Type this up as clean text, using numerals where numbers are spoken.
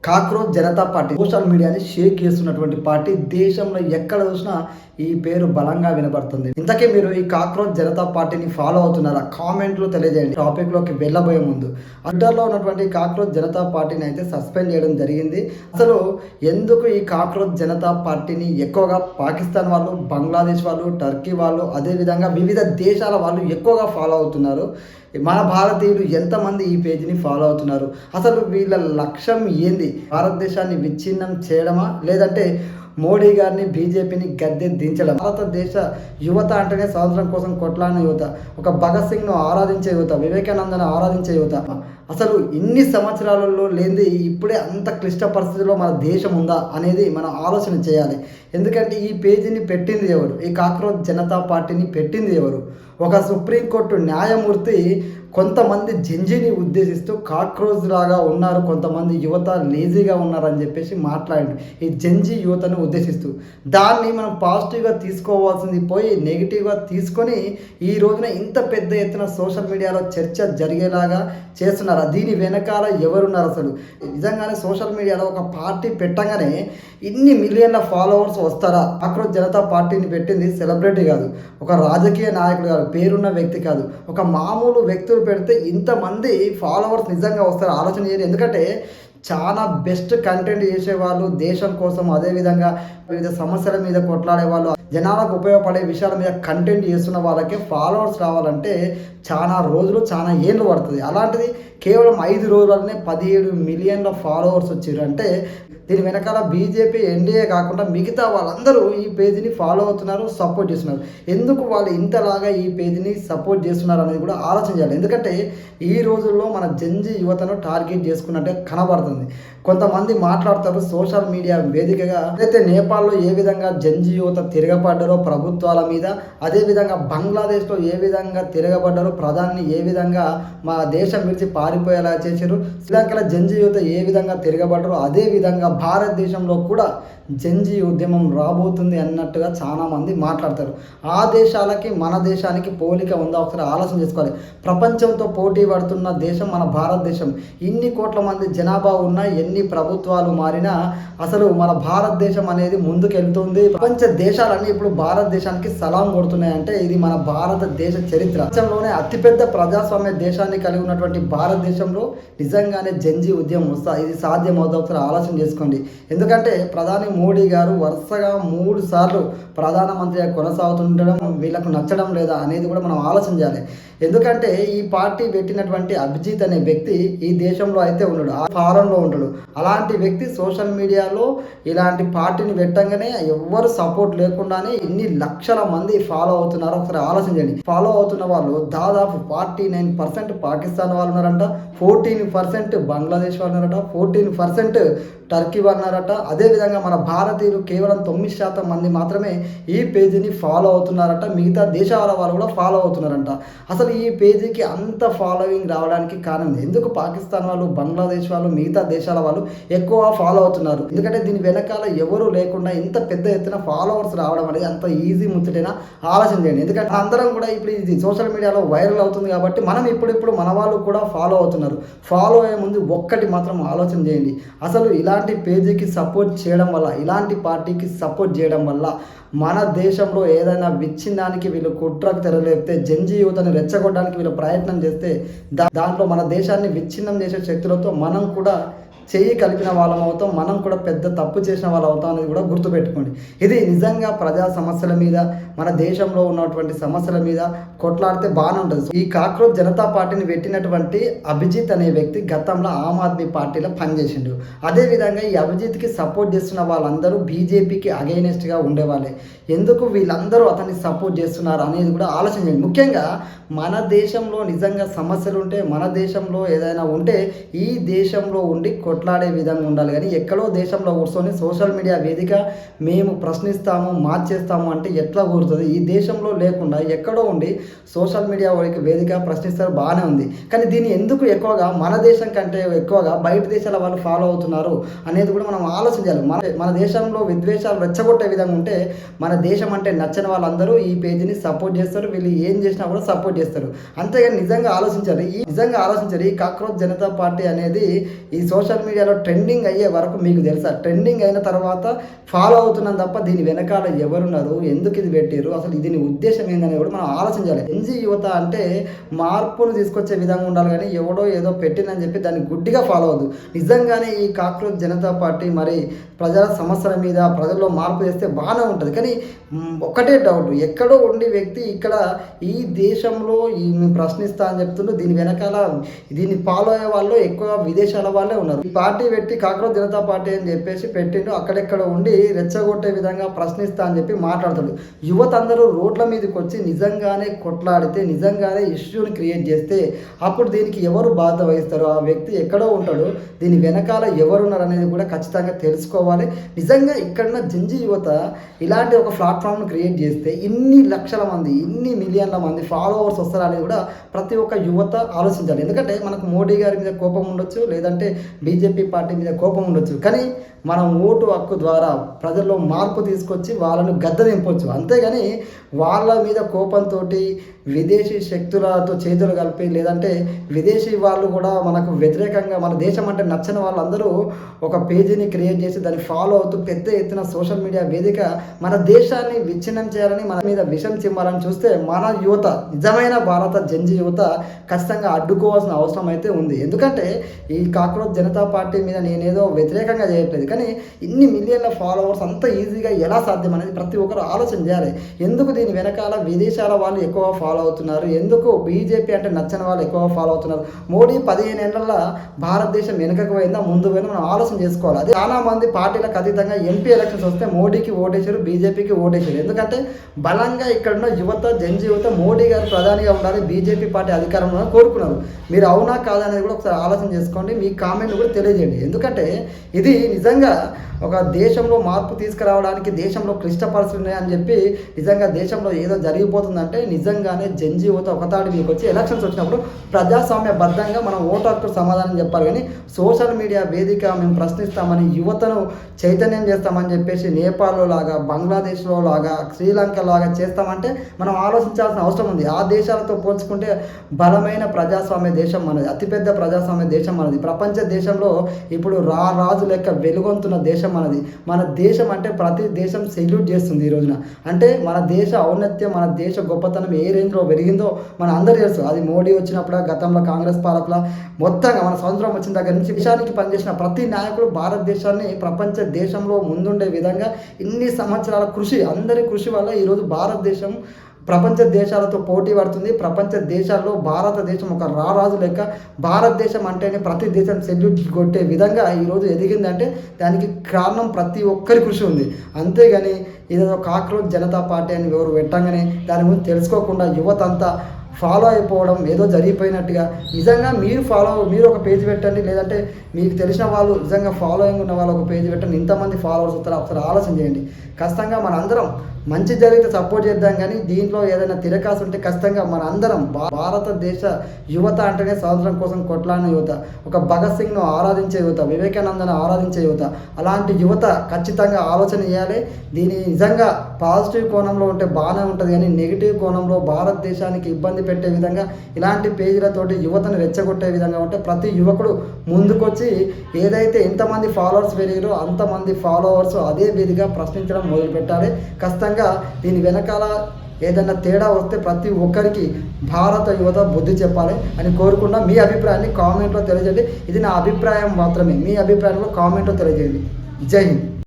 Cockroach Janata party social మీడియాని షేక్ చేస్తున్నటువంటి party. దేశంలో ఎక్కడ చూసినా ఈ పేరు బలంగా వినబడుతుంది. ఇంతకీ మీరు ఈ కాక్రోచ్ జనతా పార్టీని ఫాలో అవుతున్నారా? కామెంట్లు తెలియజేయండి. టాపిక్ లోకి వెళ్ళబోయే ముందు ట్విట్టర్లో ఉన్నటువంటి కాక్రోచ్ జనతా పార్టీని అయితే సస్పెండ్ చేయడం జరిగింది. అసలు ఎందుకు ఈ కాక్రోచ్ జనతా పార్టీని ఎక్కువగా పాకిస్తాన్ వాళ్ళు, బంగ్లాదేశ్ వాళ్ళు, టర్కీ వాళ్ళు, అదేవిధంగా వివిధ దేశాల వాళ్ళు ఎక్కువగా ఫాలో అవుతున్నారు? మన భారతీయులు ఎంతమంది ఈ పేజీని ఫాలో అవుతున్నారు? అసలు వీళ్ళ లక్ష్యం ఏంది? భారతదేశాన్ని విచ్ఛిన్నం చేయడమా, లేదంటే మోడీ గారిని, బీజేపీని గద్దె దించడం? భారతదేశ యువత అంటేనే స్వాతంత్రం కోసం కొట్లాడిన యువత, ఒక భగత్ సింగ్ను ఆరాధించే యువత, వివేకానందను ఆరాధించే యువత. అసలు ఇన్ని సంవత్సరాలలో లేనిది ఇప్పుడే అంత క్లిష్ట పరిస్థితుల్లో మన దేశం ఉందా అనేది మనం ఆలోచన చేయాలి. ఎందుకంటే ఈ పేజీని పెట్టింది ఎవరు? ఈ కాక్రోచ్ జనతా పార్టీని పెట్టింది ఎవరు? ఒక సుప్రీంకోర్టు న్యాయమూర్తి కొంతమంది జంజీని ఉద్దేశిస్తూ కాక్రోచ్ లాగా ఉన్నారు, కొంతమంది యువత లేజీగా ఉన్నారని చెప్పేసి మాట్లాడి ఈ జంజీ యువతను ఉద్దేశిస్తూ దాన్ని మనం పాజిటివ్గా తీసుకోవాల్సింది పోయి నెగిటివ్గా తీసుకొని ఈ రోజున ఇంత పెద్ద ఎత్తున సోషల్ మీడియాలో చర్చ జరిగేలాగా చేస్తున్నారు. దీని వెనకాల ఎవరున్నారు? అసలు నిజంగానే సోషల్ మీడియాలో ఒక పార్టీ పెట్టగానే ఇన్ని మిలియన్ల ఫాలోవర్స్ వస్తారా? కాక్రోచ్ జనతా పార్టీని పెట్టింది సెలబ్రిటీ కాదు, ఒక రాజకీయ నాయకుడు కాదు, పేరున్న వ్యక్తి కాదు, ఒక మామూలు వ్యక్తులు పెడితే ఇంతమంది ఫాలోవర్స్ నిజంగా వస్తారు? ఆలోచన చేయండి. ఎందుకంటే చాలా బెస్ట్ కంటెంట్ చేసేవాళ్ళు, దేశం కోసం, అదేవిధంగా వివిధ సమస్యల మీద కొట్లాడే వాళ్ళు, జనాలకు ఉపయోగపడే విషయాల మీద కంటెంట్ చేస్తున్న వాళ్ళకి ఫాలోవర్స్ రావాలంటే చాలా రోజులు, చాలా ఏళ్ళు పడుతుంది. అలాంటిది కేవలం 5 రోజులనే 17 మిలియన్ల ఫాలోవర్స్ వచ్చారు అంటే దీని వెనకాల బీజేపీ, ఎన్డీఏ కాకుండా మిగతా వాళ్ళందరూ ఈ పేజీని ఫాలో అవుతున్నారు, సపోర్ట్ చేస్తున్నారు. ఎందుకు వాళ్ళు ఇంతలాగా ఈ పేజీని సపోర్ట్ చేస్తున్నారు అనేది కూడా ఆలోచన చేయాలి. ఎందుకంటే ఈ రోజుల్లో మన జంజీ యువతను టార్గెట్ చేసుకున్నట్టే కనబడుతుంది. కొంతమంది మాట్లాడతారు సోషల్ మీడియా వేదికగా, అయితే నేపాల్లో ఏ విధంగా జంజీ యువత తిరగబడ్డారో ప్రభుత్వాల మీద, అదేవిధంగా బంగ్లాదేశ్లో ఏ విధంగా తిరగబడ్డారో, ప్రధాని ఏ విధంగా మా దేశం విడిచి పారిపోయేలా చేశారు, శ్రీలంకలో జంజీ యువత ఏ విధంగా తిరగబడ్డారో అదేవిధంగా భారతదేశంలో కూడా జంజీ ఉద్యమం రాబోతుంది అన్నట్టుగా చాలామంది మాట్లాడతారు. ఆ దేశాలకి మన దేశానికి పోలిక ఉందా? ఒకసారి ఆలోచన చేసుకోవాలి. ప్రపంచంతో పోటీ పడుతున్న దేశం మన భారతదేశం. ఇన్ని కోట్ల మంది జనాభా ఉన్నా, ఎన్ని ప్రభుత్వాలు మారినా అసలు మన భారతదేశం అనేది ముందుకెళ్తుంది. ప్రపంచ దేశాలన్నీ ఇప్పుడు భారతదేశానికి సలాం కొడుతున్నాయంటే ఇది మన భారతదేశ చరిత్ర. ప్రపంచంలోనే అతిపెద్ద ప్రజాస్వామ్య దేశాన్ని కలిగి ఉన్నటువంటి భారతదేశంలో నిజంగానే జంజీ ఉద్యమం వస్తా ఇది సాధ్యమవుతా? ఒకసారి ఆలోచన చేసుకోండి. ఎందుకంటే ప్రధాని మోడీ గారు వరుసగా 3 సార్లు ప్రధానమంత్రిగా కొనసాగుతుండడం వీళ్ళకు నచ్చడం లేదా అనేది కూడా మనం ఆలోచన చేయాలి. ఎందుకంటే ఈ పార్టీ పెట్టినటువంటి అభిజిత్ అనే వ్యక్తి ఈ దేశంలో అయితే ఉన్నాడు, ఆ ఫారంలో ఉంటాడు. అలాంటి వ్యక్తి సోషల్ మీడియాలో ఇలాంటి పార్టీని పెట్టంగానే ఎవ్వరు సపోర్ట్ లేకుండానే ఇన్ని లక్షల మంది ఫాలో అవుతున్నారు. ఒకసారి ఆలోచన చేయండి. ఫాలో అవుతున్న వాళ్ళు దాదాపు 49% పాకిస్తాన్ వాళ్ళు ఉన్నారంట, 14% బంగ్లాదేశ్ వాళ్ళు ఉన్నారట, 14% టర్కీ వాళ్ళు ఉన్నారట. అదేవిధంగా మన భారతీయులు కేవలం 9% మంది మాత్రమే ఈ పేజీని ఫాలో అవుతున్నారట. మిగతా దేశాల వాళ్ళు కూడా ఫాలో అవుతున్నారంట. అసలు ఈ పేజీకి అంత ఫాలోయింగ్ రావడానికి కారణం ఎందుకు పాకిస్తాన్ వాళ్ళు, బంగ్లాదేశ్ వాళ్ళు, మిగతా దేశాల వాళ్ళు ఎక్కువ ఫాలో అవుతున్నారు? ఎందుకంటే దీని వెనకాల ఎవరు లేకుండా ఇంత పెద్ద ఎత్తున ఫాలోవర్స్ రావడం అనేది అంత ఈజీ ముచ్చటైనా? ఆలోచన చేయండి. ఎందుకంటే అందరం కూడా ఇప్పుడు ఇది సోషల్ మీడియాలో వైరల్ అవుతుంది కాబట్టి మనం ఇప్పుడు మన వాళ్ళు కూడా ఫాలో అవుతున్నారు. ఫాలో అయ్యే ముందు ఒక్కటి మాత్రం ఆలోచన చేయండి. అసలు ఇలాంటి పేజీకి సపోర్ట్ చేయడం వల్ల, ఇలాంటి పార్టీకి సపోర్ట్ చేయడం వల్ల మన దేశంలో ఏదైనా విచ్ఛిన్నానికి వీళ్ళు కుట్రకు తెరలేపితే, జంజీ యువతని రెచ్చగొట్టడానికి వీళ్ళు ప్రయత్నం చేస్తే దాంట్లో మన దేశాన్ని విచ్ఛిన్నం చేసే శక్తులతో మనం కూడా చెయ్యి కలిపిన వాళ్ళం అవుతాం, మనం కూడా పెద్ద తప్పు చేసిన వాళ్ళు అవుతాం అనేది కూడా గుర్తుపెట్టుకోండి. ఇది నిజంగా ప్రజా సమస్యల మీద, మన దేశంలో ఉన్నటువంటి సమస్యల మీద కొట్లాడితే బాగానే ఉంటుంది. ఈ కాక్రోచ్ జనతా పార్టీని పెట్టినటువంటి అభిజిత్ అనే వ్యక్తి గతంలో ఆమ్ ఆద్మీ పార్టీలో పనిచేసిండు. అదేవిధంగా ఈ అభిజిత్కి సపోర్ట్ చేస్తున్న వాళ్ళందరూ బీజేపీకి అగైనెస్ట్గా ఉండేవాళ్ళే. ఎందుకు వీళ్ళందరూ అతన్ని సపోర్ట్ చేస్తున్నారు అనేది కూడా ఆలోచన చేయండి. ముఖ్యంగా మన దేశంలో నిజంగా సమస్యలు ఉంటే, మన దేశంలో ఏదైనా ఉంటే ఈ దేశంలో ఉండి కొట్లాడే విధంగా ఉండాలి. కానీ ఎక్కడో దేశంలో కూర్చొని సోషల్ మీడియా వేదిక మేము ప్రశ్నిస్తాము, మార్చేస్తాము అంటే ఎట్లా కూరుతుంది? ఈ దేశంలో లేకుండా ఎక్కడో ఉండి సోషల్ మీడియా వేదిక ప్రశ్నిస్తారు, బాగానే ఉంది. కానీ దీన్ని ఎందుకు ఎక్కువగా మన దేశం కంటే ఎక్కువగా బయట దేశాల వాళ్ళు ఫాలో అవుతున్నారు అనేది కూడా మనం ఆలోచించాలి. మన దేశంలో విద్వేషాలు రెచ్చగొట్టే విధంగా ఉంటే మన దేశం అంటే నచ్చని వాళ్ళందరూ ఈ పేజీని సపోర్ట్ చేస్తారు, వీళ్ళు ఏం చేసినా కూడా సపోర్ట్ చేస్తారు. అంతేగాని నిజంగా ఆలోచించాలి. ఈ కాక్రోచ్ జనతా పార్టీ అనేది ఈ సోషల్ మీడియాలో ట్రెండింగ్ అయ్యే వరకు మీకు తెలుసా? ట్రెండింగ్ అయిన తర్వాత ఫాలో అవుతున్నాం తప్ప దీని వెనకాల ఎవరున్నారు, ఎందుకు ఇది పెట్టారు, అసలు దీని ఉద్దేశం ఏందని కూడా మనం ఆలోచించాలి. ఎన్జీ యువత అంటే మార్పును తీసుకొచ్చే విధంగా ఉండాలి, కానీ ఎవడో ఏదో పెట్టిందని చెప్పి దాన్ని గుడ్డిగా ఫాలో అవ్వద్దు. నిజంగానే ఈ కాక్రోచ్ జనతా పార్టీ మరి ప్రజల సమస్యల మీద ప్రజల్లో మార్పు చేస్తే బాగానే ఉంటుంది. కానీ ఒకటే డౌట్, ఎక్కడో ఉండి వ్యక్తి ఇక్కడ ఈ దేశంలో మేము ప్రశ్నిస్తా అని చెప్తుండ్రు. దీని వెనకాల దీన్ని ఫాలో అయ్యే వాళ్ళు ఎక్కువ విదేశాల వాళ్ళే ఉన్నారు. ఈ పార్టీ పెట్టి కాక్రోచ్ జనతా పార్టీ అని చెప్పేసి పెట్టిండు, అక్కడెక్కడ ఉండి రెచ్చగొట్టే విధంగా ప్రశ్నిస్తా అని చెప్పి మాట్లాడుతాడు. యువత అందరూ రోడ్ల మీదకి వచ్చి నిజంగానే కొట్లాడితే, నిజంగానే ఇష్యూని క్రియేట్ చేస్తే అప్పుడు దీనికి ఎవరు బాధ్యత వహిస్తారు? ఆ వ్యక్తి ఎక్కడో ఉంటాడు, దీని వెనకాల ఎవరున్నారు అనేది కూడా ఖచ్చితంగా తెలుసుకోవాలి. నిజంగా ఇక్కడ జంజీ యువత ఇలాంటి ఒక ప్లాట్ఫామ్ను క్రియేట్ చేస్తే ఇన్ని లక్షల మంది, ఇన్ని మిలియన్ల మంది ఫాలోవర్స్ వస్తారనేది కూడా ప్రతి ఒక్క యువత ఆలోచించాలి. ఎందుకంటే మనకు మోడీ గారి మీద కోపం ఉండొచ్చు, లేదంటే బీజేపీ పార్టీ మీద కోపం ఉండొచ్చు, కానీ మనం ఓటు హక్కు ద్వారా ప్రజల్లో మార్పు తీసుకొచ్చి వాళ్ళను గద్దె దింపొచ్చు. అంతేగాని వాళ్ళ మీద కోపంతో విదేశీ శక్తులతో చేతులు కలిపి, లేదంటే విదేశీ వాళ్ళు కూడా మనకు వ్యతిరేకంగా, మన దేశం అంటే నచ్చని వాళ్ళందరూ ఒక పేజీని క్రియేట్ చేసి దాన్ని ఫాలో అవుతూ పెద్ద ఎత్తున సోషల్ మీడియా వేదిక మన దేశాన్ని విచ్ఛిన్నం చేయాలని, మన మీద విషం చిమ్మాలని చూస్తే మన యువత, నిజమైన భారత జంజీ యువత ఖచ్చితంగా అడ్డుకోవాల్సిన అవసరం అయితే ఉంది. ఎందుకంటే ఈ కాక్రోచ్ జనతా పార్టీ మీద నేనేదో వ్యతిరేకంగా చేయట్లేదు, కానీ ఇన్ని మిలియన్ల ఫాలోవర్స్ అంత ఈజీగా ఎలా సాధ్యం అనేది ప్రతి ఒక్కరు ఆలోచన చేయాలి. ఎందుకు దీని వెనకాల విదేశాల వాళ్ళు ఎక్కువ ఫాలో అవుతున్నారు, ఎందుకు బీజేపీ అంటే నచ్చని వాళ్ళు ఎక్కువ ఫాలో అవుతున్నారు? మోడీ 15 ఏళ్ల భారతదేశం వెనుకకు పోయిందా, ముందు పోయిందా మనం ఆలోచన చేసుకోవాలి. అదే చాలా మంది పార్టీలకు అతీతంగా ఎంపీ ఎలక్షన్స్ వస్తే మోడీకి ఓటేశారు, బీజేపీకి ఓటేశారు. ఎందుకంటే బలంగా ఇక్కడున్న యువత, జంజీ యువత మోడీ గారు ప్రధానిగా ఉండాలి, బీజేపీ పార్టీ అధికారంలో కోరుకున్నారు. మీరు అవునా కాదనేది కూడా ఒకసారి ఆలోచన చేసుకోండి, మీ కామెంట్లు కూడా తెలియజేయండి. ఎందుకంటే ఇది నిజంగా ఒక దేశంలో మార్పు తీసుకురావడానికి దేశంలో క్లిష్ట పరిస్థితులు ఉన్నాయని చెప్పి నిజంగా దేశంలో ఏదో జరిగిపోతుందంటే నిజంగానే జంజీ యువత ఒకతాడి మీకు వచ్చి ఎలక్షన్స్ వచ్చినప్పుడు ప్రజాస్వామ్యబద్ధంగా మనం ఓటు హక్కు సమాధానం చెప్పాలి. కానీ సోషల్ మీడియా వేదిక మేము ప్రశ్నిస్తామని, యువతను చైతన్యం చేస్తామని చెప్పేసి నేపాల్లో లాగా, బంగ్లాదేశ్లో లాగా, శ్రీలంక లాగా చేస్తామంటే మనం ఆలోచించాల్సిన అవసరం ఉంది. ఆ దేశాలతో పోల్చుకుంటే బలమైన ప్రజాస్వామ్య దేశం మనది, అతిపెద్ద ప్రజాస్వామ్య దేశం మనది. ప్రపంచ దేశంలో ఇప్పుడు రాజు లెక్క వెలుగొంతున్న దేశం మనది. మన దేశం అంటే ప్రతి దేశం సెల్యూట్ చేస్తుంది ఈ రోజున. అంటే మన దేశ ఔన్నత్యం, మన దేశ గొప్పతనం ఏ రేంజ్లో పెరిగిందో మన అందరూ తెలుసు. అది మోడీ వచ్చినప్పుడు, గతంలో కాంగ్రెస్ పాలకుల, మొత్తంగా మన స్వతంత్రం వచ్చిన దగ్గర నుంచి దేశానికి పనిచేసిన ప్రతి నాయకుడు భారతదేశాన్ని ప్రపంచ దేశంలో ముందుండే విధంగా ఇన్ని సంవత్సరాల కృషి, అందరి కృషి వల్ల ఈరోజు భారతదేశం ప్రపంచ దేశాలతో పోటీ పడుతుంది. ప్రపంచ దేశాల్లో భారతదేశం ఒక రారాజు లెక్క, భారతదేశం అంటేనే ప్రతి దేశం సెల్యూట్ కొట్టే విధంగా ఈరోజు ఎదిగిందంటే దానికి కారణం ప్రతి ఒక్కరి కృషి ఉంది. అంతేగాని ఇదేదో కాక్రోచ్ జనతా పార్టీ అని ఎవరు పెట్టంగానే దాని గురించి తెలుసుకోకుండా యువత అంతా ఫాలో అయిపోవడం ఏదో జరిగిపోయినట్టుగా. నిజంగా మీరు ఒక పేజ్ పెట్టండి, లేదంటే మీకు తెలిసిన వాళ్ళు నిజంగా ఫాలోయింగ్ ఉన్న వాళ్ళు ఒక పేజ్ పెట్టండి. ఇంతమంది ఫాలోవర్స్ వస్తారో ఒకసారి ఆలోచన చేయండి. ఖచ్చితంగా మన అందరం మంచి జరిగితే సపోర్ట్ చేద్దాం, కానీ దీంట్లో ఏదైనా తిరకాసు ఉంటే ఖచ్చితంగా మన అందరం భారతదేశ యువత అంటేనే స్వాతంత్రం కోసం కొట్లాడిన యువత, ఒక భగత్ సింగ్ను ఆరాధించే యువత, వివేకానందను ఆరాధించే యువత, అలాంటి యువత ఖచ్చితంగా ఆలోచన చేయాలి. దీని నిజంగా పాజిటివ్ కోణంలో ఉంటే బాగానే ఉంటుంది, కానీ నెగిటివ్ కోణంలో భారతదేశానికి ఇబ్బంది పెట్టే విధంగా ఇలాంటి పేజీలతోటి యువతను రెచ్చగొట్టే విధంగా ఉంటే ప్రతి యువకుడు ముందుకొచ్చి ఏదైతే ఎంతమంది ఫాలోవర్స్ పెరిగారో అంతమంది ఫాలోవర్స్ అదే విధిగా ప్రశ్నించడం మొదలుపెట్టాలి. ఖచ్చితంగా దీని వెనకాల ఏదైనా తేడా వస్తే ప్రతి ఒక్కరికి భారత యువత బుద్ధి చెప్పాలి అని కోరుకున్నా. మీ అభిప్రాయాన్ని కామెంట్లో తెలియజేయండి. ఇది నా అభిప్రాయం మాత్రమే, మీ అభిప్రాయంలో కామెంట్లో తెలియజేయండి. జై హింద్.